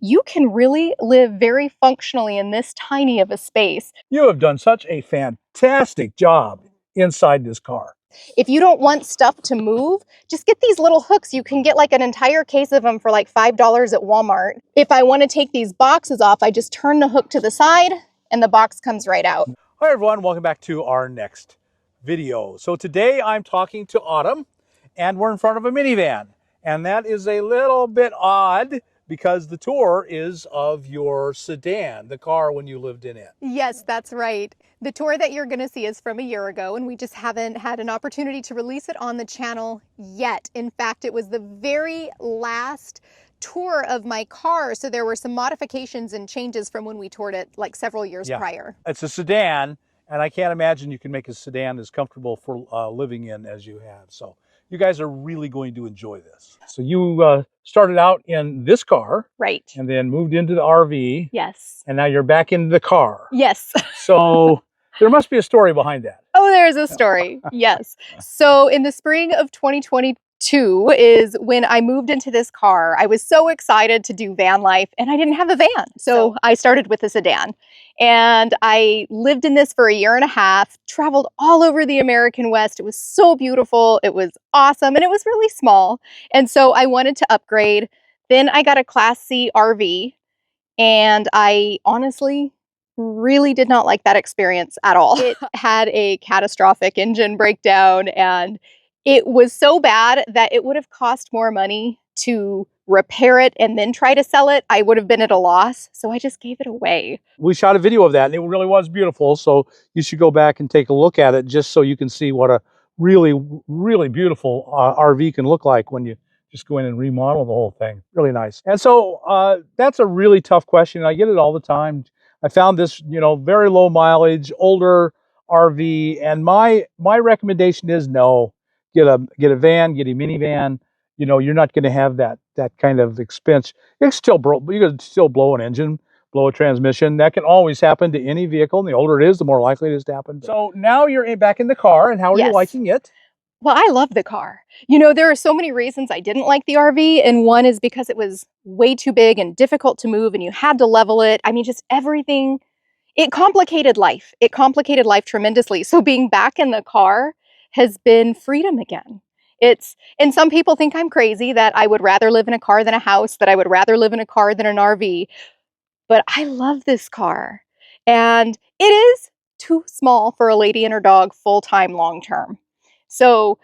you can really live very functionally in this tiny of a space. You have done such a fantastic job inside this car. If you don't want stuff to move, just get these little hooks. You can get like an entire case of them for like $5 at Walmart. If I want to take these boxes off, I just turn the hook to the side and the box comes right out. Hi everyone, welcome back to our next video. So today I'm talking to Autumn and we're in front of a minivan. And that is a little bit odd because the tour is of your sedan, the car when you lived in it. Yes, that's right. The tour that you're going to see is from a year ago, and we just haven't had an opportunity to release it on the channel yet. In fact, it was the very last tour of my car, so there were some modifications and changes from when we toured it like several years prior. It's a sedan, and I can't imagine you can make a sedan as comfortable for living in as you have. So you guys are really going to enjoy this. So you started out in this car. Right. And then moved into the RV. Yes. And now you're back into the car. Yes. So there must be a story behind that. Oh, there's a story. Yes. So in the spring of 2022 is when I moved into this car. I was so excited to do van life and I didn't have a van. So I started with a sedan and I lived in this for a year and a half, traveled all over the American West. It was so beautiful. It was awesome. And it was really small. And so I wanted to upgrade. Then I got a Class C RV and I honestly really did not like that experience at all. It had a catastrophic engine breakdown and it was so bad that it would have cost more money to repair it and then try to sell it. I would have been at a loss, so I just gave it away. We shot a video of that and it really was beautiful, so you should go back and take a look at it just so you can see what a really, really beautiful RV can look like when you just go in and remodel the whole thing. Really nice. And so that's a really tough question. I get it all the time. I found this, very low mileage, older RV, and my recommendation is no. Get a van, get a minivan. You're not going to have that kind of expense. You can still blow an engine, blow a transmission. That can always happen to any vehicle. And the older it is, the more likely it is to happen. So now you're back in the car, and how are you liking it? Well, I love the car. There are so many reasons I didn't like the RV, and one is because it was way too big and difficult to move, and you had to level it. I mean, just everything. It complicated life. It complicated life tremendously. So being back in the car has been freedom again. And some people think I'm crazy, that I would rather live in a car than a house, that I would rather live in a car than an RV. But I love this car. And it is too small for a lady and her dog full-time, long-term. So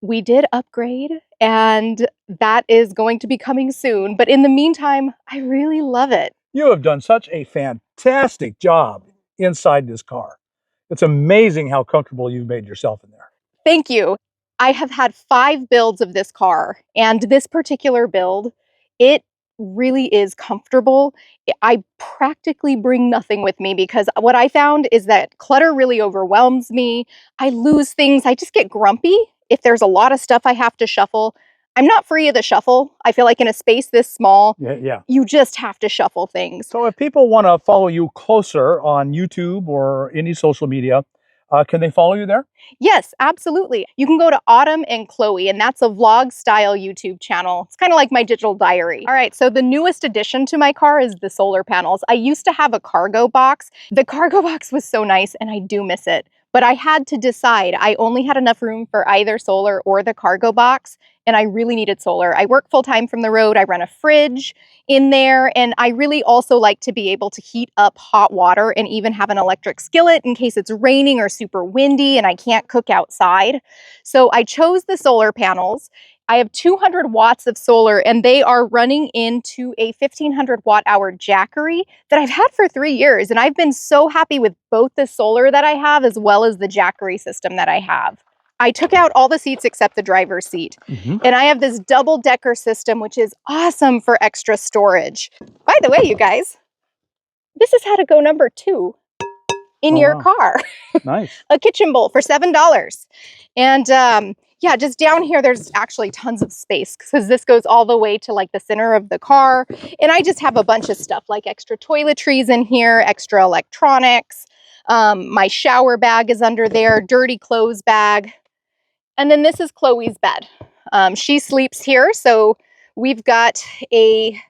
we did upgrade, and that is going to be coming soon. But in the meantime, I really love it. You have done such a fantastic job inside this car. It's amazing how comfortable you've made yourself in there. Thank you. I have had 5 builds of this car, and this particular build, it really is comfortable. I practically bring nothing with me because what I found is that clutter really overwhelms me. I lose things. I just get grumpy if there's a lot of stuff I have to shuffle. I'm not free of the shuffle. I feel like in a space this small, you just have to shuffle things. So if people want to follow you closer on YouTube or any social media, can they follow you there? Yes, absolutely. You can go to Autumn and Chloe, and that's a vlog style YouTube channel. It's kind of like my digital diary. All right, so the newest addition to my car is the solar panels. I used to have a cargo box. The cargo box was so nice, and I do miss it. But I had to decide. I only had enough room for either solar or the cargo box, and I really needed solar. I work full-time from the road. I run a fridge in there, and I really also like to be able to heat up hot water and even have an electric skillet in case it's raining or super windy and I can't cook outside. So I chose the solar panels. I have 200 watts of solar, and they are running into a 1500 watt hour Jackery that I've had for 3 years. And I've been so happy with both the solar that I have as well as the Jackery system that I have. I took out all the seats except the driver's seat. And I have this double-decker system, which is awesome for extra storage. By the way, you guys, this is how to go number 2 in your car. Nice. A kitchen bowl for $7. And yeah, just down here, there's actually tons of space because this goes all the way to like the center of the car. And I just have a bunch of stuff like extra toiletries in here, extra electronics. My shower bag is under there, dirty clothes bag. And then this is Chloe's bed. She sleeps here, so we've got a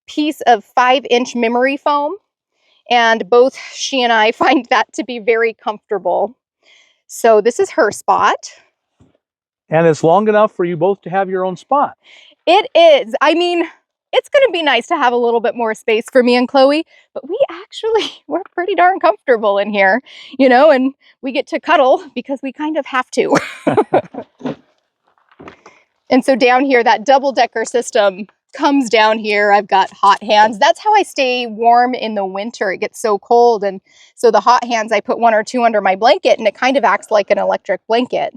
piece of 5-inch memory foam, and both she and I find that to be very comfortable. So this is her spot. And it's long enough for you both to have your own spot. It is. I mean, it's going to be nice to have a little bit more space for me and Chloe, but we're pretty darn comfortable in here, you know, and we get to cuddle because we kind of have to. And so down here, that double-decker system comes down here. I've got hot hands. That's how I stay warm in the winter. It gets so cold. And so the hot hands, I put 1 or 2 under my blanket, and it kind of acts like an electric blanket.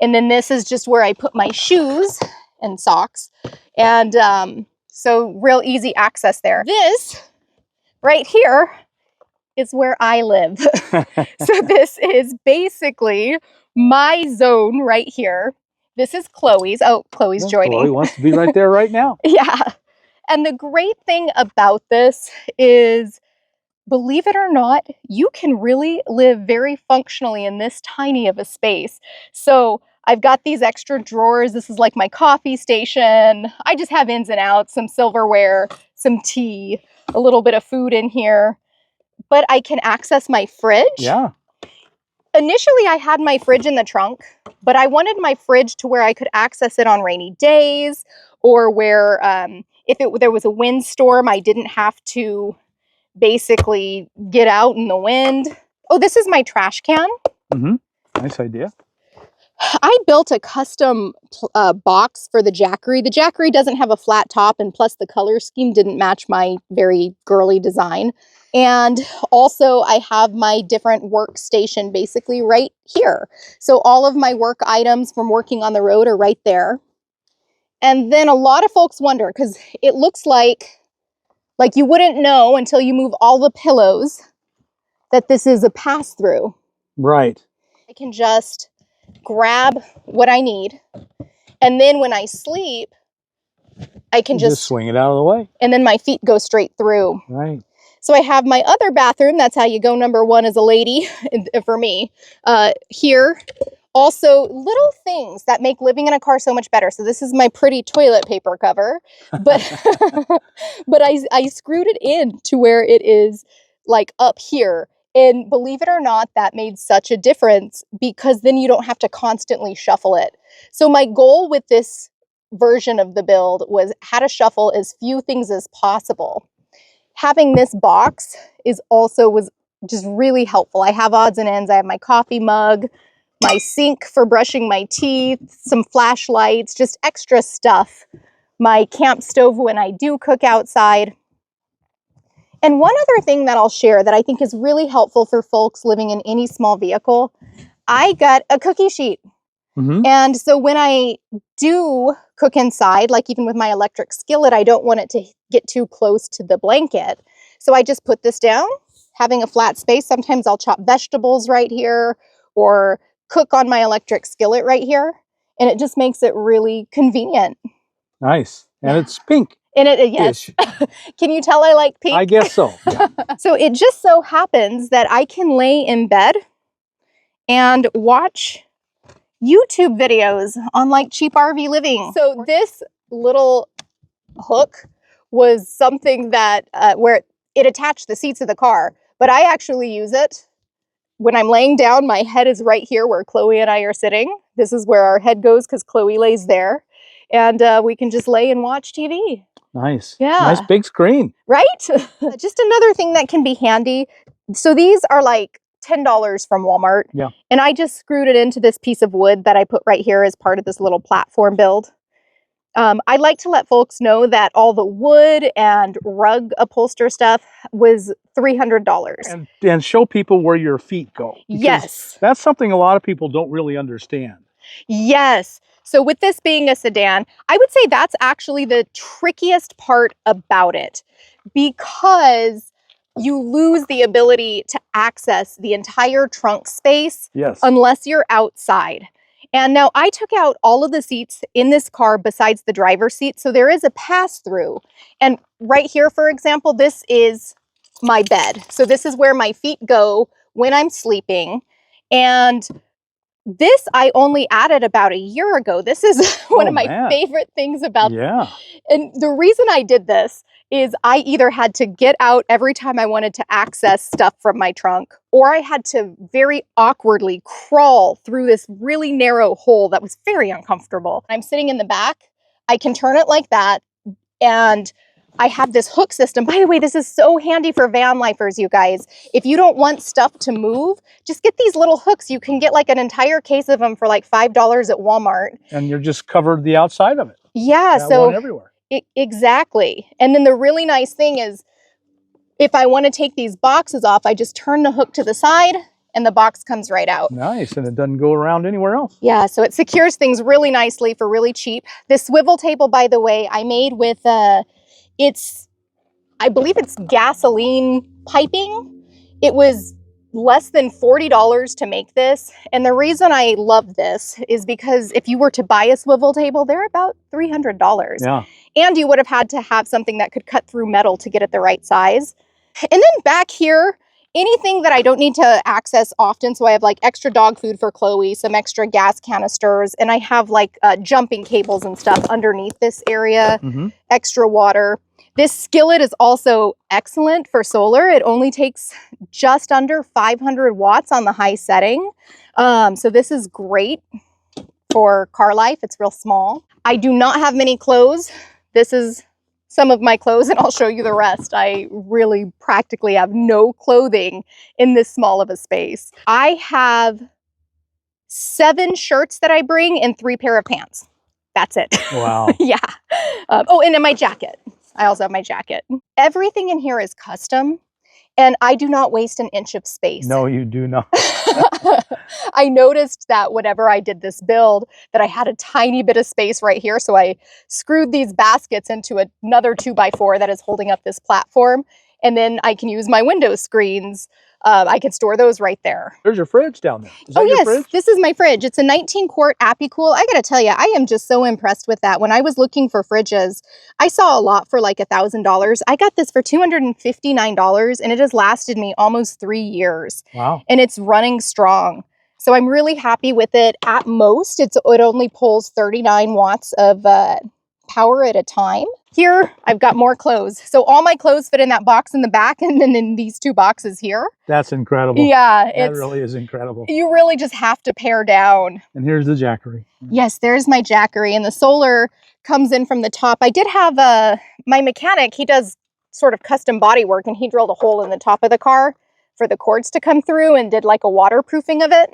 And then this is just where I put my shoes and socks. And so real easy access there. This right here is where I live. So this is basically my zone right here. This is Chloe's. Oh, Chloe's joining. Chloe wants to be right there right now. Yeah. And the great thing about this is, believe it or not, you can really live very functionally in this tiny of a space. So I've got these extra drawers. This is like my coffee station. I just have ins and outs, some silverware, some tea, a little bit of food in here. But I can access my fridge. Yeah. Initially, I had my fridge in the trunk, but I wanted my fridge to where I could access it on rainy days, or where if there was a windstorm, I didn't have to basically get out in the wind. Oh, this is my trash can. Mm-hmm. Nice idea. I built a custom box for the Jackery. The Jackery doesn't have a flat top, and plus the color scheme didn't match my very girly design. And also I have my different workstation basically right here. So all of my work items from working on the road are right there. And then a lot of folks wonder, because it looks like you wouldn't know until you move all the pillows that this is a pass-through. Right. I can just grab what I need, and then when I sleep, I can just swing it out of the way. And then my feet go straight through. Right. So I have my other bathroom. That's how you go number 1 as a lady for me. Here. Also, little things that make living in a car so much better. So this is my pretty toilet paper cover, but but I screwed it in to where it is like up here. And believe it or not, that made such a difference, because then you don't have to constantly shuffle it. So my goal with this version of the build was how to shuffle as few things as possible. Having this box was just really helpful. I have odds and ends. I have my coffee mug, my sink for brushing my teeth, some flashlights, just extra stuff. My camp stove when I do cook outside. And one other thing that I'll share that I think is really helpful for folks living in any small vehicle, I got a cookie sheet. Mm-hmm. And so when I do cook inside, like even with my electric skillet, I don't want it to get too close to the blanket. So I just put this down, having a flat space. Sometimes I'll chop vegetables right here or cook on my electric skillet right here. And it just makes it really convenient. Nice. And it's pink. And yes. Can you tell I like pink? I guess so. Yeah. So it just so happens that I can lay in bed and watch YouTube videos on like CheapRVliving. So this little hook was something that where it attached the seats of the car, but I actually use it when I'm laying down. My head is right here where Chloe and I are sitting. This is where our head goes because Chloe lays there, and we can just lay and watch TV. Nice. Yeah. Nice big screen. Right? Just another thing that can be handy. So these are like $10 from Walmart. Yeah. And I just screwed it into this piece of wood that I put right here as part of this little platform build. I like to let folks know that all the wood and rug upholster stuff was $300. And show people where your feet go. Yes. That's something a lot of people don't really understand. Yes. So with this being a sedan, I would say that's actually the trickiest part about it, because you lose the ability to access the entire trunk space. Yes. Unless you're outside. And now I took out all of the seats in this car besides the driver's seat. So there is a pass-through. And right here, for example, this is my bed. So this is where my feet go when I'm sleeping. And This I only added about a year ago. This is one of my favorite things about. Yeah. And the reason I did this is I either had to get out every time I wanted to access stuff from my trunk, or I had to very awkwardly crawl through this really narrow hole that was very uncomfortable. I'm sitting in the back. I can turn it like that, and I have this hook system. By the way, this is so handy for van lifers, you guys. If you don't want stuff to move, just get these little hooks. You can get like an entire case of them for like $5 at Walmart. And you're just covered the outside of it. Yeah, so one everywhere. Exactly. And then the really nice thing is, if I want to take these boxes off, I just turn the hook to the side and the box comes right out. Nice, and it doesn't go around anywhere else. Yeah, so it secures things really nicely for really cheap. This swivel table, by the way, I made with, I believe it's gasoline piping. It was less than $40 to make this. And the reason I love this is because if you were to buy a swivel table, they're about $300. Yeah. And you would have had to have something that could cut through metal to get it the right size. And then back here, anything that I don't need to access often. So I have like extra dog food for Chloe, some extra gas canisters, and I have like jumping cables and stuff underneath this area, extra water. This skillet is also excellent for solar. It only takes just under 500 watts on the high setting. So this is great for car life. It's real small. I do not have many clothes. This is some of my clothes, and I'll show you the rest. I really practically have no clothing in this small of a space. I have 7 shirts that I bring and 3 pair of pants. That's it. Wow. Yeah. Oh, and then my jacket. I also have my jacket. Everything in here is custom, and I do not waste an inch of space. No, you do not. I noticed that whenever I did this build, that I had a tiny bit of space right here. So I screwed these baskets into another 2x4 that is holding up this platform. And then I can use my window screens. I can store those right there. There's your fridge down there. Is that your fridge? This is my fridge. It's a 19-quart Apicool. I gotta tell you, I am just so impressed with that. When I was looking for fridges, I saw a lot for like $1,000. I got this for $259, and it has lasted me almost 3 years. Wow. And it's running strong. So I'm really happy with it. At most, it only pulls 39 watts of power at a time. Here, I've got more clothes. So all my clothes fit in that box in the back and then in these 2 boxes here. That's incredible. Yeah. That really is incredible. You really just have to pare down. And here's the Jackery. Yes, there's my Jackery, and the solar comes in from the top. I did have my mechanic, he does sort of custom body work, and he drilled a hole in the top of the car for the cords to come through and did like a waterproofing of it.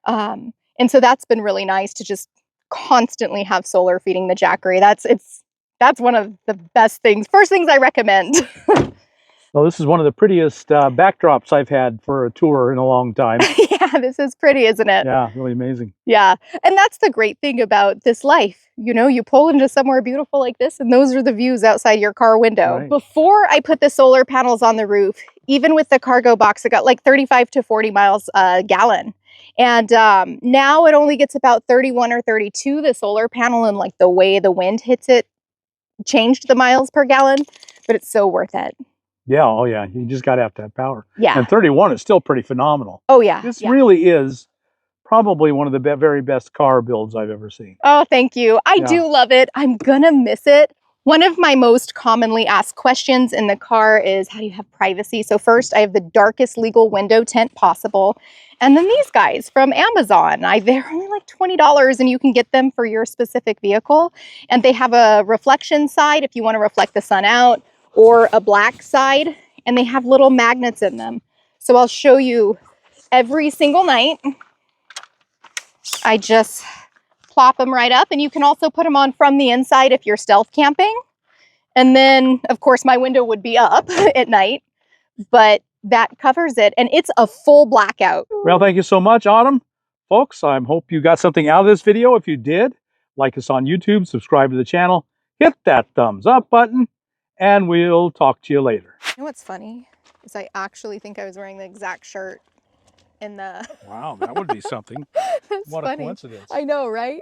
And so that's been really nice to just constantly have solar feeding the Jackery. That's one of the best things. First things I recommend. Well, this is one of the prettiest backdrops I've had for a tour in a long time. Yeah, this is pretty, isn't it? Yeah, really amazing. Yeah, and that's the great thing about this life. You know, you pull into somewhere beautiful like this, and those are the views outside your car window. Right. Before I put the solar panels on the roof, even with the cargo box, it got like 35 to 40 miles a gallon. And now it only gets about 31 or 32. The solar panel, and like the way the wind hits it changed the miles per gallon, but it's so worth it. Yeah, oh yeah, you just got to have power. Yeah. And 31 is still pretty phenomenal. Oh yeah. This really is probably one of the very best car builds I've ever seen. Oh, thank you. I do love it. I'm gonna miss it. One of my most commonly asked questions in the car is, how do you have privacy? So first, I have the darkest legal window tint possible. And then these guys from Amazon, they're only like $20, and you can get them for your specific vehicle. And they have a reflection side if you want to reflect the sun out, or a black side, and they have little magnets in them. So I'll show you every single night. I just plop them right up, and you can also put them on from the inside if you're stealth camping. And then, of course, my window would be up at night, but that covers it, and it's a full blackout. Well, thank you so much, Autumn. Folks, I hope you got something out of this video. If you did, like us on YouTube, subscribe to the channel, hit that thumbs up button, and we'll talk to you later. You know what's funny is I actually think I was wearing the exact shirt in the... Wow, that would be something. What a coincidence. I know, right?